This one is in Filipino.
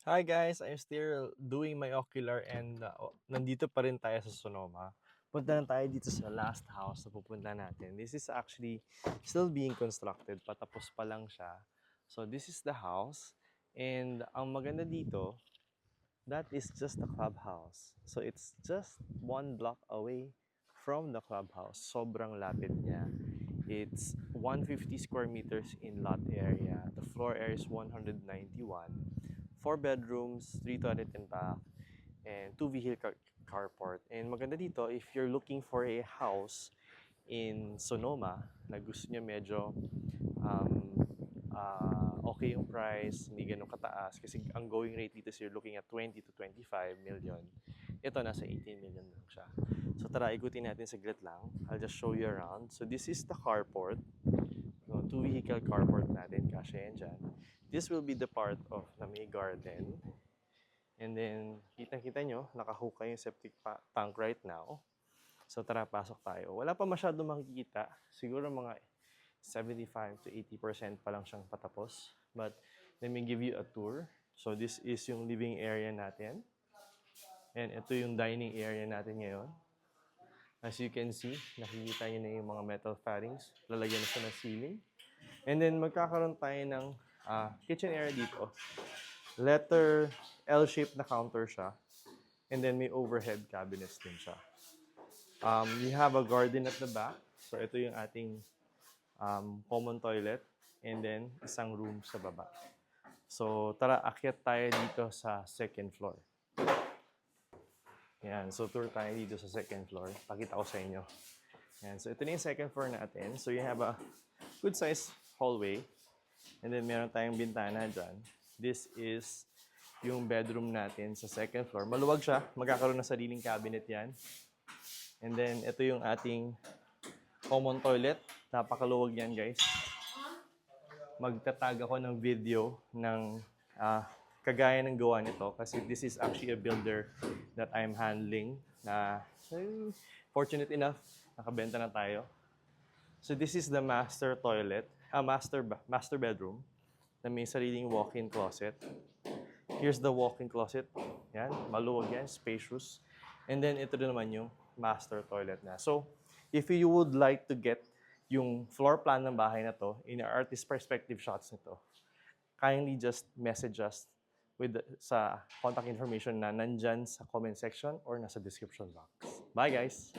Hi guys, I'm still doing my ocular and nandito pa rin tayo sa Sonoma. Punta na tayo dito sa last house na pupunta natin. This is actually still being constructed, patapos pa lang siya. So this is the house and ang maganda dito, that is just the clubhouse. So it's just 1 block away from the clubhouse. Sobrang lapit niya. It's 150 square meters in lot area. The floor area is 191. 4 bedrooms, 3 toilet and bath, and 2 vehicle carport. And maganda dito, if you're looking for a house in Sonoma na gusto niya medyo okay yung price, hindi ganun kataas. Kasi ang going rate dito is you're looking at 20 to 25 million. Ito, nasa 18 million lang siya. So tara, ikutin natin saglit lang. I'll just show you around. So this is the carport. So, 2 vehicle carport natin, kasya yan dyan. This will be the part of na may garden. And then, kitang-kita nyo, nakahook yung septic tank right now. So tara, pasok tayo. Wala pa masyado makikita. Siguro mga 75 to 80% pa lang siyang patapos. But let me give you a tour. So this is yung living area natin. And ito yung dining area natin ngayon. As you can see, nakikita nyo na yung mga metal fairings. Lalagyan na siya ng ceiling. And then magkakaroon tayo ng kitchen area dito. Letter L-shaped na counter siya. And then may overhead cabinets din siya. We have a garden at the back. So ito yung ating common toilet. And then isang room sa baba. So tara, akyat tayo dito sa second floor. Yan, so tour tayo dito sa second floor. Pakita ko sa inyo. Yan, so ito na yung second floor natin. So you have a good size hallway. And then meron tayong bintana dyan. This is yung bedroom natin sa second floor. Maluwag siya. Magkakaroon ng sariling cabinet yan. And then ito yung ating common toilet. Napakaluwag yan, guys. Magtatag ako ng video ng kagaya ng gawa nito kasi this is actually a builder that I'm handling na fortunate enough, nakabenta na tayo. So this is the master toilet, master bedroom na may sariling walk-in closet. Here's the walk-in closet. Yan, maluwag yan, spacious. And then ito din naman yung master toilet na. So if you would like to get yung floor plan ng bahay na to in our artist perspective shots nito, kindly just message us sa contact information na nandyan sa comment section or nasa description box. Bye guys!